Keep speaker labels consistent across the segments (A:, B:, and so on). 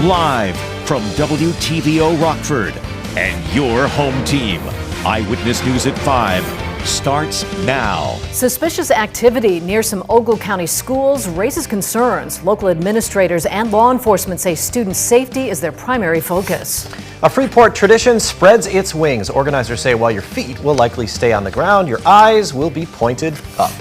A: live from WTVO Rockford and your home team. Eyewitness News at 5 starts now.
B: Suspicious activity near some Ogle County schools raises concerns. Local administrators and law enforcement say student safety is their primary focus.
C: A Freeport tradition spreads its wings. Organizers say while your feet will likely stay on the ground, your eyes will be pointed up.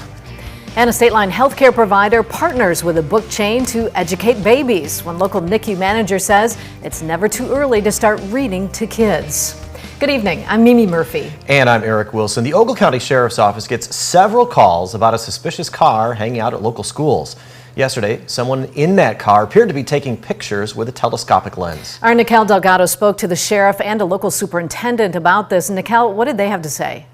C: And a state-line healthcare provider partners with a book chain to educate babies. One local NICU manager says it's never too early to start reading to kids. Good evening, I'm Mimi Murphy. And I'm Eric Wilson. The Ogle County Sheriff's Office gets several calls about a suspicious car hanging out at local schools. Yesterday, someone in that car appeared to be taking pictures with a telescopic lens. Our Nikel Delgado spoke to the sheriff and a local superintendent about this. Nikel, what did they have to say?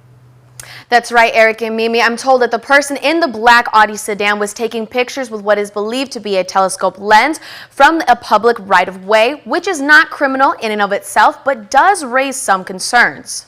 D: That's right, Eric and Mimi. I'm told that the person in the black Audi sedan was taking pictures with what is believed to be a telescope lens from a public right-of-way, which is not criminal in and of itself, but does raise some concerns.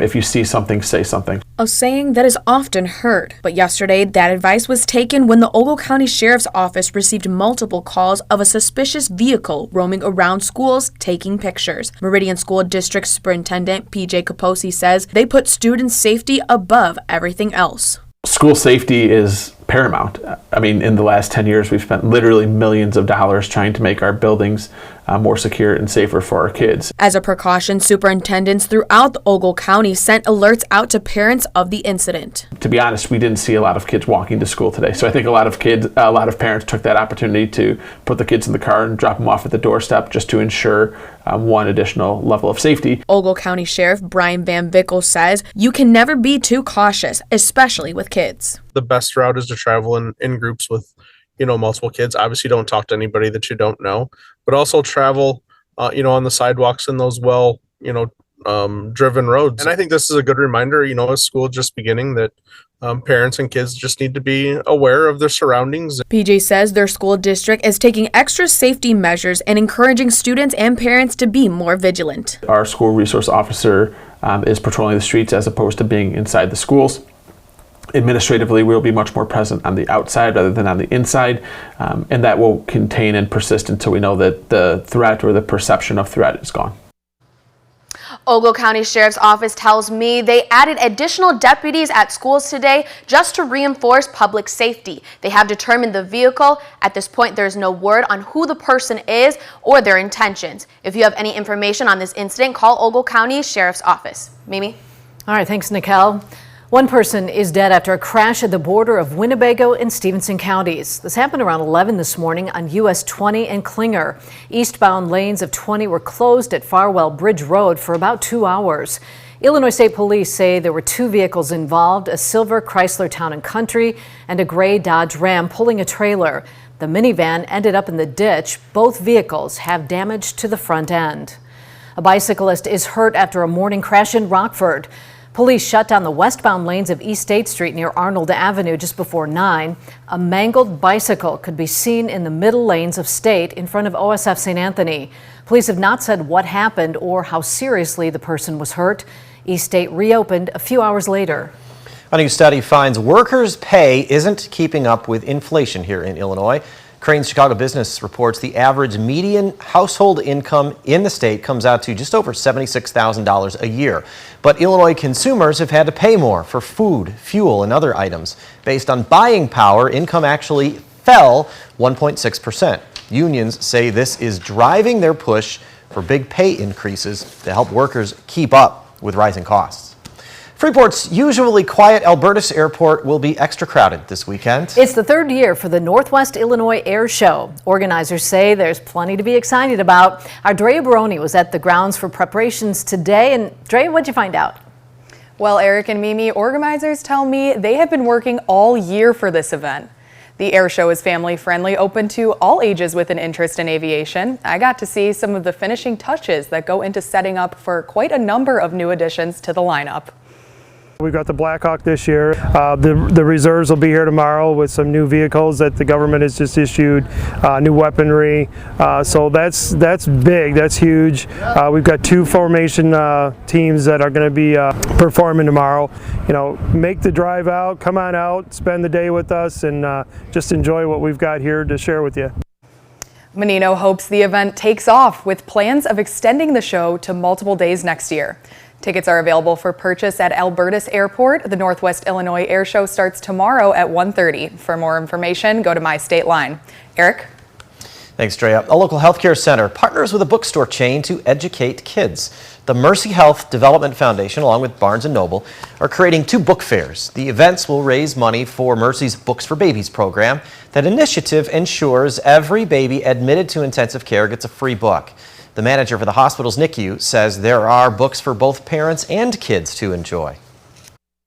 E: If you see something, say something.
F: A saying that is often heard, but yesterday that advice was taken when the Ogle County Sheriff's Office received multiple calls of a suspicious vehicle roaming around schools taking pictures. Meridian School District Superintendent PJ Kaposi says they put student safety above everything else.
E: School safety is paramount. I mean, in the last 10 years, we've spent literally millions of dollars trying to make our buildings more secure and safer for our kids.
F: As a precaution, superintendents throughout the Ogle County sent alerts out to parents of the incident.
E: To be honest, we didn't see a lot of kids walking to school today. So I think a lot of parents took that opportunity to put the kids in the car and drop them off at the doorstep just to ensure one additional level of safety.
F: Ogle County Sheriff Brian Van Vickle says you can never be too cautious, especially with kids.
G: The best route is to travel in groups with, multiple kids. Obviously, don't talk to anybody that you don't know, but also travel, on the sidewalks in those driven roads. And I think this is a good reminder, as school just beginning, that parents and kids just need to be aware of their surroundings.
F: PJ says their school district is taking extra safety measures and encouraging students and parents to be more vigilant.
E: Our school resource officer is patrolling the streets as opposed to being inside the schools. Administratively, we'll be much more present on the outside rather than on the inside, and that will contain and persist until we know that the threat or the perception of threat is gone.
D: Ogle County Sheriff's Office tells me they added additional deputies at schools today just to reinforce public safety. They have determined the vehicle. At this point, there's no word on who the person is or their intentions. If you have any information on this incident, call Ogle County Sheriff's Office. Mimi?
B: All right, thanks, Nikel. One person is dead after a crash at the border of Winnebago and Stevenson counties. This happened around 11 this morning on US 20 and Klinger. Eastbound lanes of 20 were closed at Farwell Bridge Road for about 2 hours. Illinois State Police say there were two vehicles involved, a silver Chrysler Town & Country and a gray Dodge Ram pulling a trailer. The minivan ended up in the ditch. Both vehicles have damage to the front end. A bicyclist is hurt after a morning crash in Rockford. Police shut down the westbound lanes of East State Street near Arnold Avenue just before 9. A mangled bicycle could be seen in the middle lanes of State in front of OSF St. Anthony. Police have not said what happened or how seriously the person was hurt. East State reopened a few hours later. A new study finds workers' pay isn't keeping up with inflation here in Illinois. Crain's Chicago Business reports the average median household income in the state comes out to just over $76,000 a year. But Illinois consumers have had to pay more for food, fuel, and other items. Based on buying power, income actually fell 1.6%. Unions say this is driving their push for big pay increases to help workers keep up with rising costs. Freeport's usually quiet Albertus Airport will be extra crowded this weekend. It's the third year for the Northwest Illinois Airshow. Organizers say there's plenty to be excited about. Our Drea Baroni was at the grounds for preparations today. And Drea, what'd you find out?
H: Well, Eric and Mimi, organizers tell me they have been working all year for this event. The air show is family friendly, open to all ages with an interest in aviation. I got to see some of the finishing touches that go into setting up for quite a number of new additions to the lineup.
I: We've got the Blackhawk this year. The reserves will be here tomorrow with some new vehicles that the government has just issued, new weaponry. So that's big, that's huge. We've got two formation teams that are going to be performing tomorrow. Make the drive out, come on out, spend the day with us, and just enjoy what we've got here to share with you.
H: Menino hopes the event takes off with plans of extending the show to multiple days next year. Tickets are available for purchase at Albertus Airport. The Northwest Illinois Airshow starts tomorrow at 1:30. For more information, go to My State Line. Eric?
C: Thanks, Drea. A local healthcare center partners with a bookstore chain to educate kids. The Mercy Health Development Foundation, along with Barnes & Noble, are creating 2 book fairs. The events will raise money for Mercy's Books for Babies program. That initiative ensures every baby admitted to intensive care gets a free book. The manager for the hospital's NICU says there are books for both parents and kids to enjoy.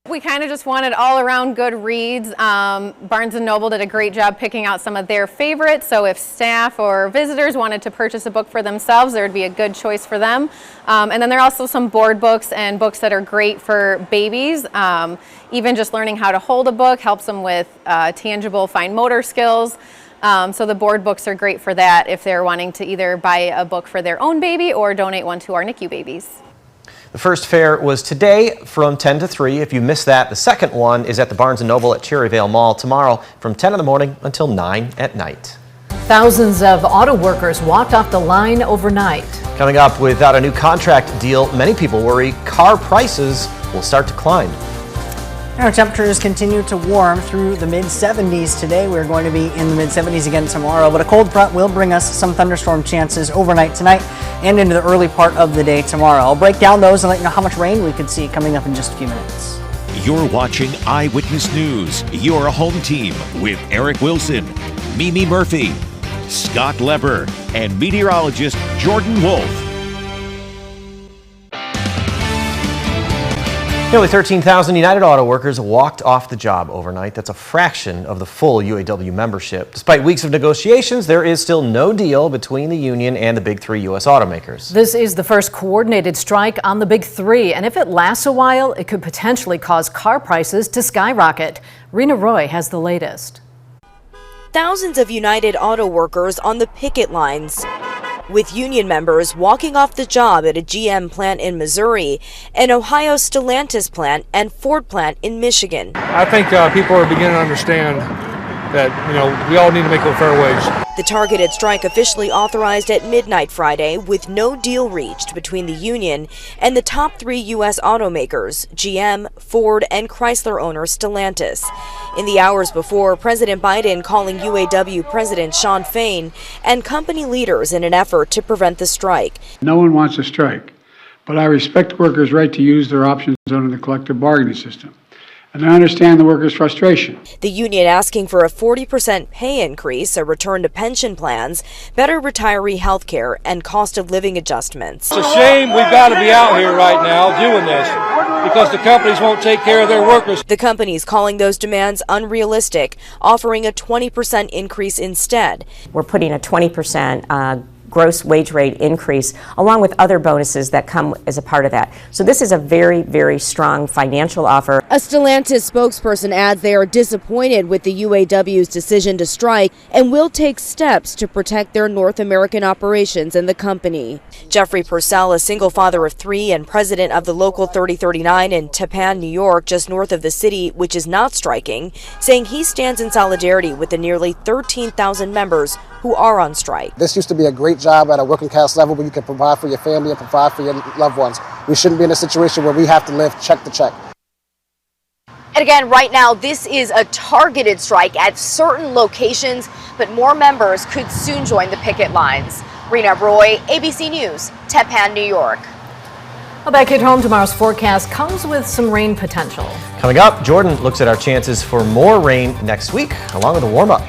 J: We kind of just wanted all-around good reads. Barnes & Noble did a great job picking out some of their favorites, so if staff or visitors wanted to purchase a book for themselves, there would be a good choice for them. And then there are also some board books and books that are great for babies. Even just learning how to hold a book helps them with tangible fine motor skills. So the board books are great for that if they're wanting to either buy a book for their own baby or donate one to our NICU babies.
C: The first fair was today from 10 to 3. If you missed that, the second one is at the Barnes & Noble at Cherryvale Mall tomorrow from 10 in the morning until 9 at night.
B: Thousands of auto workers walked off the line overnight.
C: Coming up, without a new contract deal, many people worry car prices will start to climb.
K: Our temperatures continue to warm through the mid-70s today. We're going to be in the mid-70s again tomorrow, but a cold front will bring us some thunderstorm chances overnight tonight and into the early part of the day tomorrow. I'll break down those and let you know how much rain we could see coming up in just a few minutes.
A: You're watching Eyewitness News, your home team with Eric Wilson, Mimi Murphy, Scott Leber, and meteorologist Jordan Wolf.
C: Nearly 13,000 United Auto Workers walked off the job overnight. That's a fraction of the full UAW membership. Despite weeks of negotiations, there is still no deal between the union and the big 3 U.S. automakers.
B: This is the first coordinated strike on the big 3, and if it lasts a while, it could potentially cause car prices to skyrocket. Rena Roy has the latest.
L: Thousands of United Auto Workers on the picket lines, with union members walking off the job at a GM plant in Missouri, an Ohio Stellantis plant, and Ford plant in Michigan.
M: I think people are beginning to understand that, we all need to make a fair wage.
L: The targeted strike officially authorized at midnight Friday, with no deal reached between the union and the top 3 U.S. automakers, GM, Ford, and Chrysler owner Stellantis. In the hours before, President Biden calling UAW President Shawn Fain and company leaders in an effort to prevent the strike.
N: No one wants a strike, but I respect workers' right to use their options under the collective bargaining system. And I understand the workers' frustration.
L: The union asking for a 40% pay increase, a return to pension plans, better retiree health care, and cost of living adjustments.
M: It's a shame we've got to be out here right now doing this because the companies won't take care of their workers.
L: The companies calling those demands unrealistic, offering a 20% increase instead.
O: We're putting a 20% gross wage rate increase, along with other bonuses that come as a part of that. So this is a very, very strong financial offer.
L: A Stellantis spokesperson adds they are disappointed with the UAW's decision to strike and will take steps to protect their North American operations and the company. Jeffrey Purcell, a single father of 3 and president of the Local 3039 in Tappan, New York, just north of the city, which is not striking, saying he stands in solidarity with the nearly 13,000 members who are on strike.
P: This used to be a great job at a working class level where you can provide for your family and provide for your loved ones. We shouldn't be in a situation where we have to live check to check.
L: And again, right now, this is a targeted strike at certain locations, but more members could soon join the picket lines. Rena Roy, ABC News, Tappan, New York.
B: Well, back at home, tomorrow's forecast comes with some rain potential.
C: Coming up, Jordan looks at our chances for more rain next week, along with a warm-up.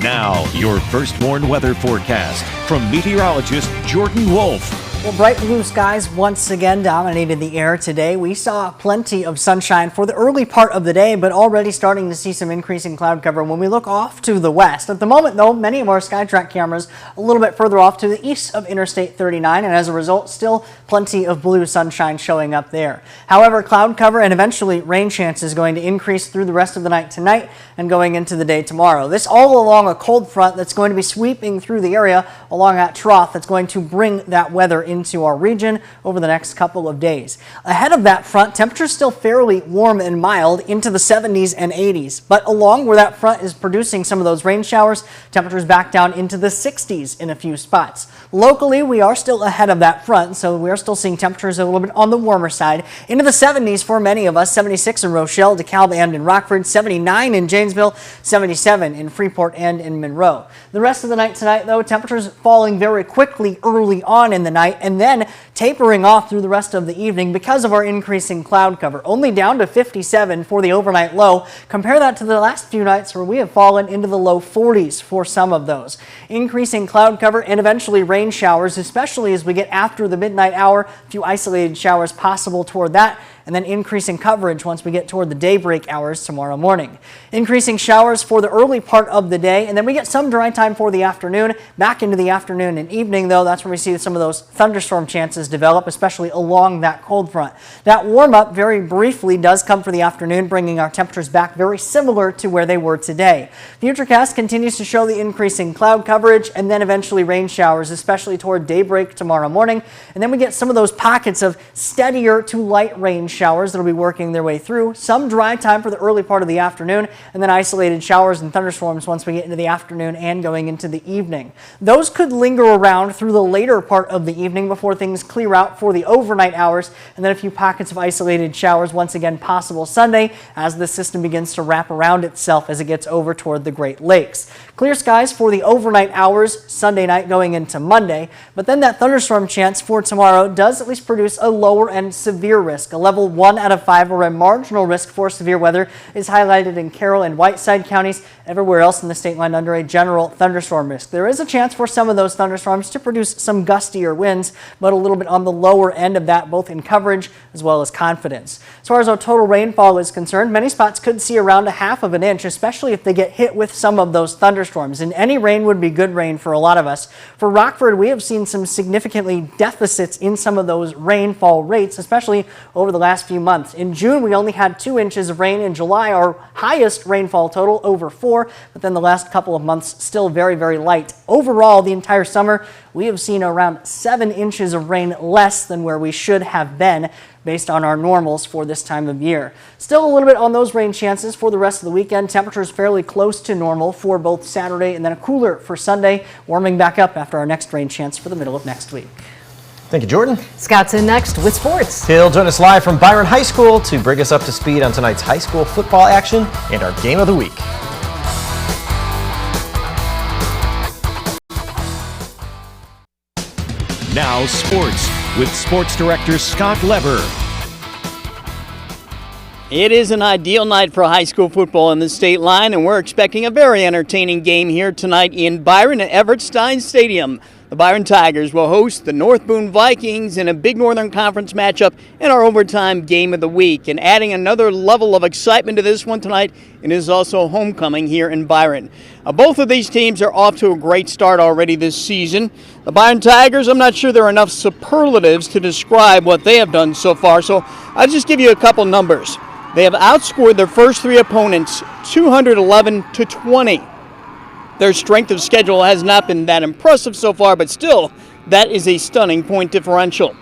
A: Now, your first-warn weather forecast from meteorologist Jordan Wolf.
K: Well, bright blue skies once again dominated the air today. We saw plenty of sunshine for the early part of the day, but already starting to see some increasing cloud cover when we look off to the west. At the moment, though, many of our SkyTrack cameras a little bit further off to the east of Interstate 39, and as a result, still plenty of blue sunshine showing up there. However, cloud cover and eventually rain chances going to increase through the rest of the night tonight and going into the day tomorrow. This all along a cold front that's going to be sweeping through the area along that trough that's going to bring that weather into our region over the next couple of days. Ahead of that front, temperatures still fairly warm and mild into the 70s and 80s. But along where that front is producing some of those rain showers, temperatures back down into the 60s in a few spots. Locally, we are still ahead of that front, so we are still seeing temperatures a little bit on the warmer side. Into the 70s for many of us, 76 in Rochelle, DeKalb, and in Rockford, 79 in Janesville, 77 in Freeport and in Monroe. The rest of the night tonight, though, temperatures falling very quickly early on in the night and then tapering off through the rest of the evening because of our increasing cloud cover. Only down to 57 for the overnight low. Compare that to the last few nights where we have fallen into the low 40s for some of those. Increasing cloud cover and eventually rain showers, especially as we get after the midnight hour. A few isolated showers possible toward that, and then increasing coverage once we get toward the daybreak hours tomorrow morning. Increasing showers for the early part of the day, and then we get some dry time for the afternoon. Back into the afternoon and evening, though, that's where we see some of those thunderstorm chances develop, especially along that cold front. That warm-up very briefly does come for the afternoon, bringing our temperatures back very similar to where they were today. Futurecast continues to show the increasing cloud coverage and then eventually rain showers, especially toward daybreak tomorrow morning. And then we get some of those pockets of steadier to light rain showers that will be working their way through. Some dry time for the early part of the afternoon, and then isolated showers and thunderstorms once we get into the afternoon and going into the evening. Those could linger around through the later part of the evening before things clear out for the overnight hours, and then a few pockets of isolated showers once again possible Sunday as the system begins to wrap around itself as it gets over toward the Great Lakes. Clear skies for the overnight hours Sunday night going into Monday, but then that thunderstorm chance for tomorrow does at least produce a lower and severe risk. A level 1 out of 5 or a marginal risk for severe weather is highlighted in Carroll and Whiteside counties. Everywhere else in the state line under a general thunderstorm risk. There is a chance for some of those thunderstorms to produce some gustier winds, but a little bit on the lower end of that, both in coverage as well as confidence. As far as our total rainfall is concerned, many spots could see around 1/2 of an inch, especially if they get hit with some of those thunderstorms. And any rain would be good rain for a lot of us. For Rockford, we have seen some significantly deficits in some of those rainfall rates, especially over the last few months. In June, we only had 2 inches of rain. In July, our highest rainfall total over 4, but then the last couple of months still very, very light. Overall, the entire summer, we have seen around 7 inches of rain less than where we should have been based on our normals for this time of year. Still a little bit on those rain chances for the rest of the weekend. Temperatures fairly close to normal for both Saturday and then a cooler for Sunday, warming back up after our next rain chance for the middle of next week.
C: Thank you, Jordan.
B: Scott's in next with sports.
C: He'll join us live from Byron High School to bring us up to speed on tonight's high school football action and our game of the week.
A: Now sports with sports director Scott Lever.
Q: It is an ideal night for high school football in the state line, and we're expecting a very entertaining game here tonight in Byron at Everett Stein Stadium. The Byron Tigers will host the North Boone Vikings in a Big Northern Conference matchup in our overtime game of the week. And adding another level of excitement to this one tonight, it is also homecoming here in Byron. Both of these teams are off to a great start already this season. The Byron Tigers, I'm not sure there are enough superlatives to describe what they have done so far, so I'll just give you a couple numbers. They have outscored their first 3 opponents 211-20. Their strength of schedule has not been that impressive so far, but still, that is a stunning point differential.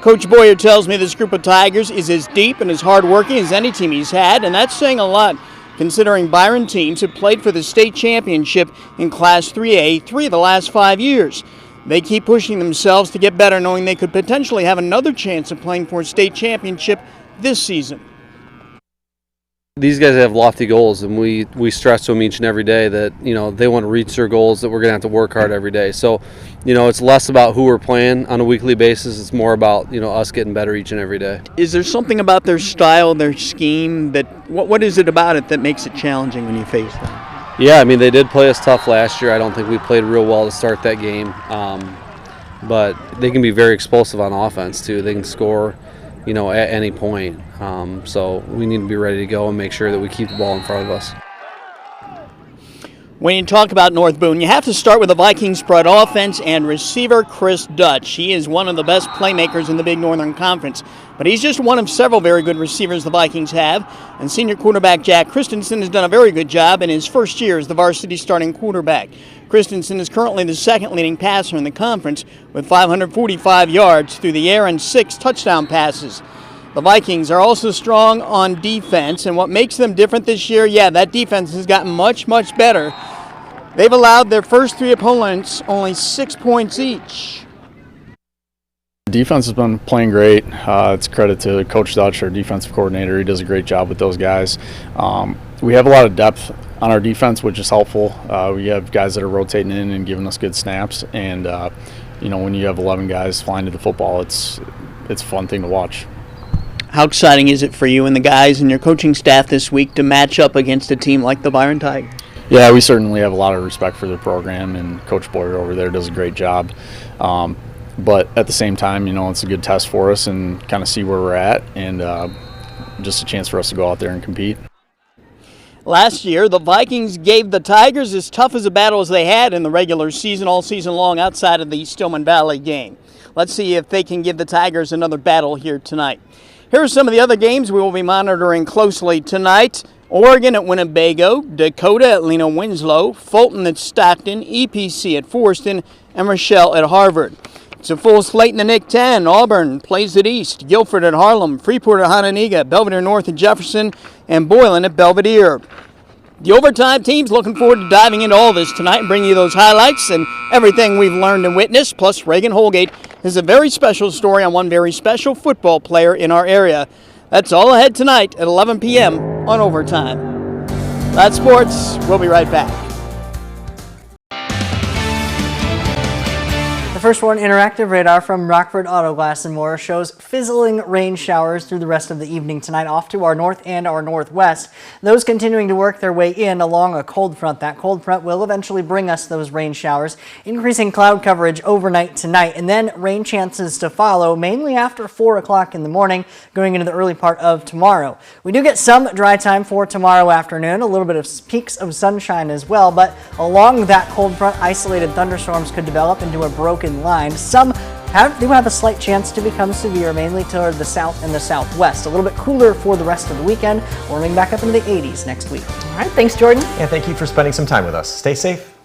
Q: Coach Boyer tells me this group of Tigers is as deep and as hardworking as any team he's had, and that's saying a lot, considering Byron teams have played for the state championship in Class 3A 3 of the last 5 years. They keep pushing themselves to get better, knowing they could potentially have another chance of playing for a state championship this season.
R: These guys have lofty goals, and we stress to them each and every day that, you know, they want to reach their goals, that we're going to have to work hard every day. So, you know, it's less about who we're playing on a weekly basis. It's more about, you know, us getting better each and every day.
Q: Is there something about their style, their scheme, that what is it about it that makes it challenging when you face them?
R: Yeah, I mean, they did play us tough last year. I don't think we played real well to start that game. But they can be very explosive on offense, too. They can score, you know, at any point. So we need to be ready to go and make sure that we keep the ball in front of us.
Q: When you talk about North Boone, you have to start with the Vikings spread offense and receiver Chris Dutch. He is one of the best playmakers in the Big Northern Conference, but he's just one of several very good receivers the Vikings have. And senior quarterback Jack Christensen has done a very good job in his first year as the varsity starting quarterback. Christensen is currently the second leading passer in the conference with 545 yards through the air and 6 touchdown passes. The Vikings are also strong on defense, and what makes them different this year, that defense has gotten much, much better. They've allowed their first 3 opponents only 6 points each.
S: The defense has been playing great. It's credit to Coach Dutch, our defensive coordinator. He does a great job with those guys. We have a lot of depth on our defense, which is helpful. We have guys that are rotating in and giving us good snaps, and when you have 11 guys flying to the football, it's a fun thing to watch.
Q: How exciting is it for you and the guys and your coaching staff this week to match up against a team like the Byron Tigers?
S: Yeah, we certainly have a lot of respect for the program, and Coach Boyer over there does a great job. But at the same time, it's a good test for us and kind of see where we're at, and just a chance for us to go out there and compete.
Q: Last year, the Vikings gave the Tigers as tough as a battle as they had in the regular season, all season long, outside of the Stillman Valley game. Let's see if they can give the Tigers another battle here tonight. Here are some of the other games we will be monitoring closely tonight. Oregon at Winnebago, Dakota at Lena Winslow, Fulton at Stockton, EPC at Forston, and Rochelle at Harvard. It's a full slate in the Nick 10. Auburn plays at East, Guilford at Harlem, Freeport at Hononegah, Belvedere North at Jefferson, and Boylan at Belvedere. The overtime team's looking forward to diving into all this tonight and bringing you those highlights and everything we've learned and witnessed. Plus, Reagan Holgate has a very special story on one very special football player in our area. That's all ahead tonight at 11 p.m. on Overtime. That's sports. We'll be right back.
K: The First One interactive radar from Rockford Auto Glass and More shows fizzling rain showers through the rest of the evening tonight off to our north and our northwest. Those continuing to work their way in along a cold front. That cold front will eventually bring us those rain showers, increasing cloud coverage overnight tonight, and then rain chances to follow mainly after 4 o'clock in the morning going into the early part of tomorrow. We do get some dry time for tomorrow afternoon, a little bit of peaks of sunshine as well, but along that cold front, isolated thunderstorms could develop into a broken line. Some do have a slight chance to become severe, mainly toward the south and the southwest. A little bit cooler for the rest of the weekend, warming back up into the 80s next week.
B: All right, thanks, Jordan.
C: And thank you for spending some time with us. Stay safe.